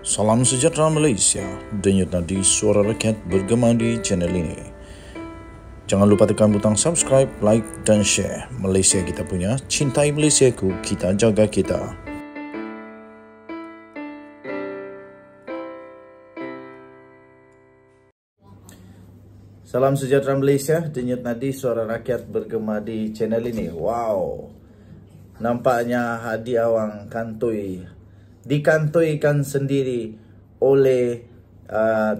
Salam sejahtera Malaysia, denyut nadi suara rakyat bergema di channel ini. Jangan lupa tekan butang subscribe, like dan share. Malaysia kita punya, cintai Malaysiaku, kita jaga kita. Salam sejahtera Malaysia, denyut nadi suara rakyat bergema di channel ini. Wow, nampaknya Hadi Awang dikantoikan sendiri oleh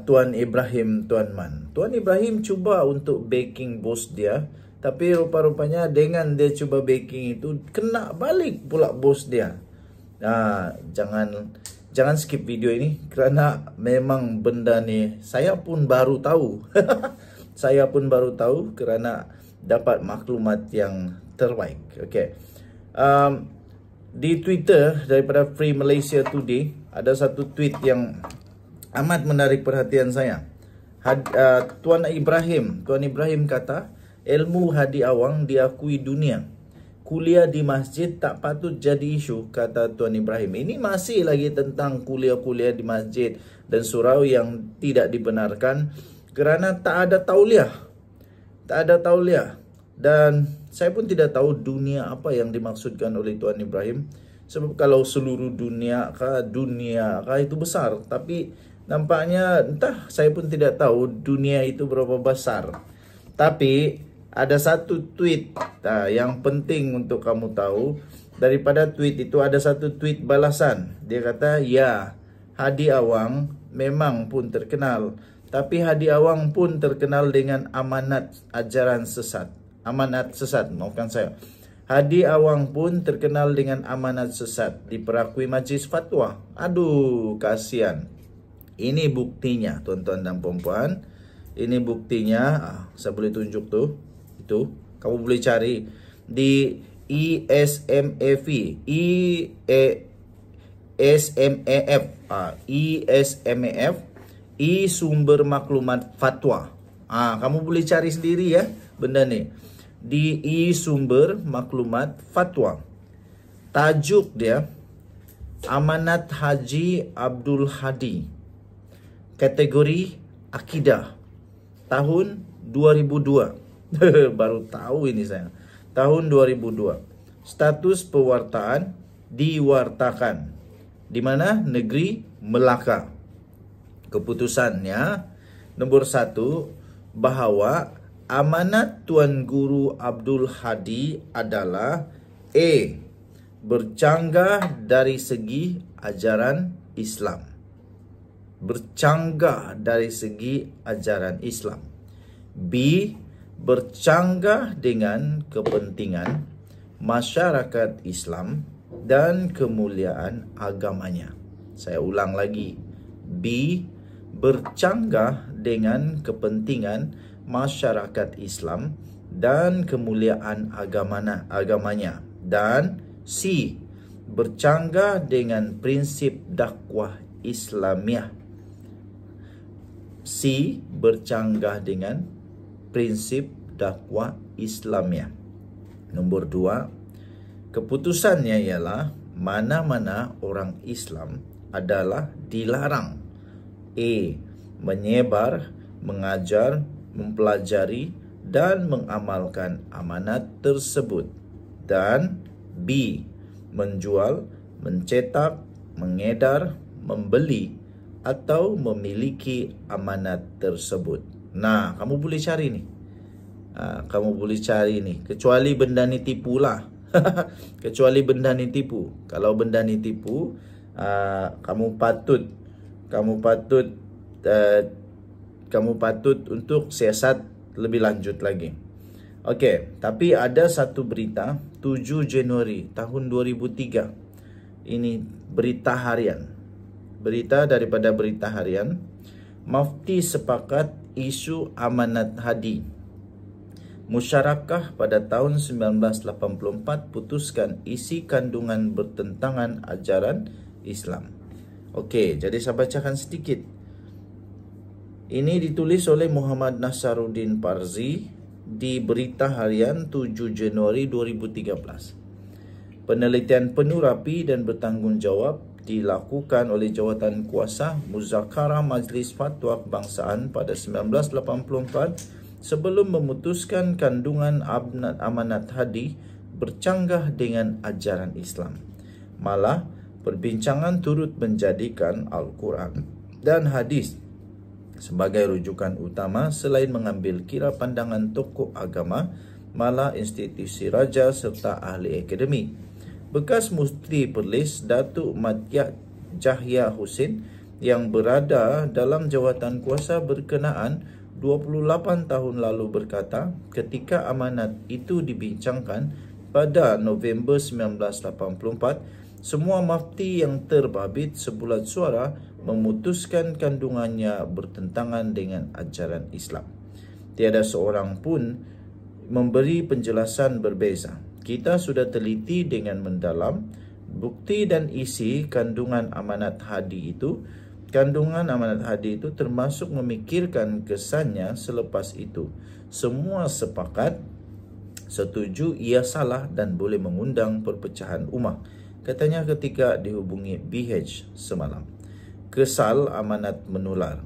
Tuan Ibrahim Tuan Man. Tuan Ibrahim cuba untuk backing bos dia, tapi rupa-rupanya dengan dia cuba backing itu kena balik pula bos dia. Jangan skip video ini kerana memang benda ni saya pun baru tahu. Saya pun baru tahu kerana dapat maklumat yang terbaik. Okey. Di Twitter daripada Free Malaysia Today ada satu tweet yang amat menarik perhatian saya. Tuan Ibrahim kata, ilmu Hadi Awang diakui dunia. Kuliah di masjid tak patut jadi isu, kata Tuan Ibrahim. Ini masih lagi tentang kuliah-kuliah di masjid dan surau yang tidak dibenarkan kerana tak ada tauliah. Tak ada tauliah. Dan saya pun tidak tahu dunia apa yang dimaksudkan oleh Tuan Ibrahim. Sebab kalau seluruh dunia kah itu besar. Tapi nampaknya entah, saya pun tidak tahu dunia itu berapa besar. Tapi ada satu tweet yang penting untuk kamu tahu. Daripada tweet itu ada satu tweet balasan. Dia kata, ya, Hadi Awang memang pun terkenal. Tapi Hadi Awang pun terkenal dengan amanat ajaran sesat. Maafkan saya. Hadi Awang pun terkenal dengan amanat sesat, diperakui Majlis Fatwa. Aduh, kasihan. Ini buktinya, tuan-tuan dan puan-puan. Ini buktinya. Saya boleh tunjuk tu. Itu. Kamu boleh cari di ISMAF. ISMAF. Sumber Maklumat Fatwa. Kamu boleh cari sendiri ya benda ni. Di sumber maklumat fatwa. Tajuk dia Amanat Haji Abdul Hadi. Kategori Akidah. Tahun 2002. Baru tahu ini saya. Tahun 2002. Status pewartaan diwartakan. Di mana? Negeri Melaka. Keputusannya nombor 1, bahawa amanat Tuan Guru Abdul Hadi adalah A. Bercanggah dari segi ajaran Islam. Bercanggah dari segi ajaran Islam. B. Bercanggah dengan kepentingan masyarakat Islam dan kemuliaan agamanya. Saya ulang lagi. B. Bercanggah dengan kepentingan masyarakat Islam dan kemuliaan agamanya. Dan C. Bercanggah dengan prinsip dakwah Islamiah. C. Bercanggah dengan prinsip dakwah Islamiah. Nombor 2. Keputusannya ialah mana-mana orang Islam adalah dilarang A. Menyebar, mengajar, mempelajari dan mengamalkan amanat tersebut. Dan B. Menjual, mencetak, mengedar, membeli atau memiliki amanat tersebut. Nah, kamu boleh cari ni. Kamu boleh cari ni. Kecuali benda ni tipu lah. Kecuali benda ni tipu. Kalau benda ni tipu, kamu patut untuk siasat lebih lanjut lagi. Okey, tapi ada satu berita 7 Januari tahun 2003. Ini berita harian. Berita daripada berita harian. Mufti sepakat isu amanat Hadi. Musyarakah pada tahun 1984 putuskan isi kandungan bertentangan ajaran Islam. Okey, jadi saya bacakan sedikit. Ini ditulis oleh Muhammad Nasaruddin Parzi di Berita Harian 7 Januari 2013. Penelitian penuh rapi dan bertanggungjawab dilakukan oleh jawatan kuasa Muzakarah Majlis Fatwa Kebangsaan pada 1984 sebelum memutuskan kandungan amanat hadi bercanggah dengan ajaran Islam. Malah, perbincangan turut menjadikan Al-Quran dan hadis sebagai rujukan utama selain mengambil kira pandangan tokoh agama, malah institusi raja serta ahli akademik. Bekas Menteri Perlis Datuk Madya Jahya Hussein yang berada dalam jawatan kuasa berkenaan 28 tahun lalu berkata, ketika amanat itu dibincangkan pada November 1984, semua mufti yang terbabit sebulat suara memutuskan kandungannya bertentangan dengan ajaran Islam. Tiada seorang pun memberi penjelasan berbeza. Kita sudah teliti dengan mendalam bukti dan isi kandungan amanat hadi itu. Kandungan amanat hadi itu termasuk memikirkan kesannya selepas itu. Semua sepakat, setuju ia salah dan boleh mengundang perpecahan umat, katanya ketika dihubungi BH semalam. Kesal amanat menular.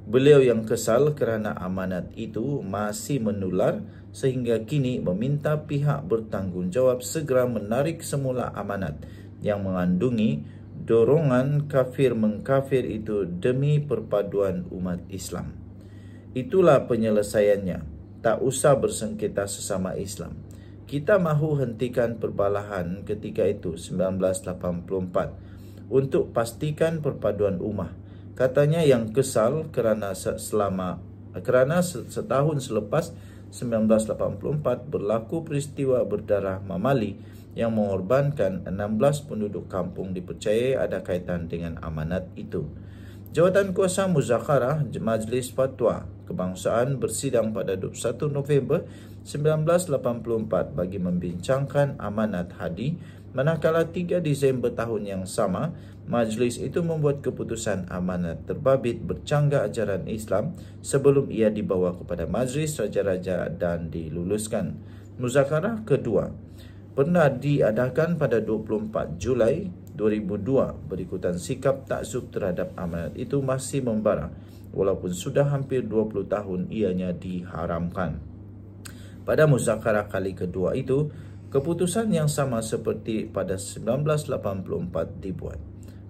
Beliau yang kesal kerana amanat itu masih menular sehingga kini meminta pihak bertanggungjawab segera menarik semula amanat yang mengandungi dorongan kafir-mengkafir itu demi perpaduan umat Islam. Itulah penyelesaiannya. Tak usah bersengketa sesama Islam. Kita mahu hentikan perbalahan ketika itu 1984 untuk pastikan perpaduan ummah. Katanya yang kesal kerana setahun selepas 1984 berlaku peristiwa berdarah Mamali yang mengorbankan 16 penduduk kampung dipercayai ada kaitan dengan amanat itu. Jawatan kuasa Muzakarah Majlis Fatwa Kebangsaan bersidang pada 21 November 1984 bagi membincangkan amanat hadi, manakala 3 Disember tahun yang sama, majlis itu membuat keputusan amanat terbabit bercanggah ajaran Islam sebelum ia dibawa kepada majlis raja-raja dan diluluskan. Muzakarah kedua pernah diadakan pada 24 Julai 2002. Berikutan sikap taksub terhadap amanat itu masih membara walaupun sudah hampir 20 tahun ianya diharamkan. Pada muzakarah kali kedua itu, keputusan yang sama seperti pada 1984 dibuat.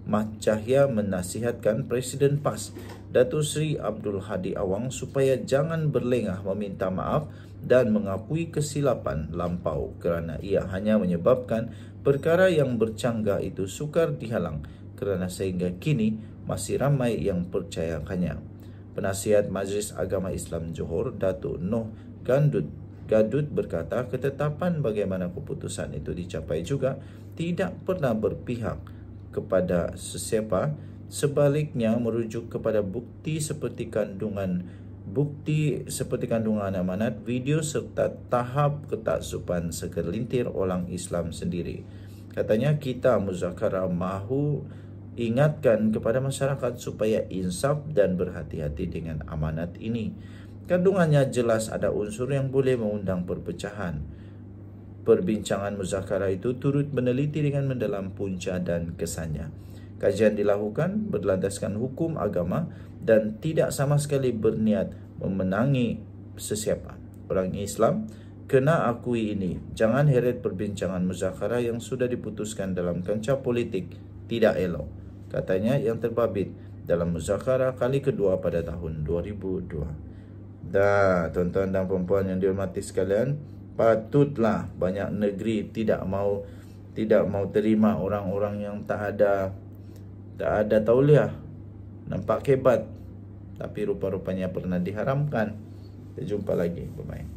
Mat Cahya menasihatkan Presiden PAS Datuk Seri Abdul Hadi Awang supaya jangan berlengah meminta maaf dan mengakui kesilapan lampau kerana ia hanya menyebabkan perkara yang bercanggah itu sukar dihalang kerana sehingga kini masih ramai yang percayakannya. Penasihat Majlis Agama Islam Johor Datuk Noh Gadut berkata ketetapan bagaimana keputusan itu dicapai juga tidak pernah berpihak kepada sesiapa, sebaliknya merujuk kepada bukti seperti kandungan amanat, video serta tahap ketakzuban segelintir orang Islam sendiri. Katanya kita muzakarah mahu ingatkan kepada masyarakat supaya insaf dan berhati-hati dengan amanat ini. Kandungannya jelas ada unsur yang boleh mengundang perpecahan. Perbincangan muzakarah itu turut meneliti dengan mendalam punca dan kesannya. Kajian dilakukan berlandaskan hukum agama dan tidak sama sekali berniat memenangi sesiapa. Orang Islam kena akui ini. Jangan heret perbincangan muzakarah yang sudah diputuskan dalam kancah politik tidak elok, katanya yang terbabit dalam muzakarah kali kedua pada tahun 2002. Dah, tuan-tuan dan puan-puan yang dihormati sekalian, patutlah banyak negeri tidak mau terima orang-orang yang tak ada tauliah. Nampak hebat, tapi rupa-rupanya pernah diharamkan. Kita jumpa lagi. Bye-bye.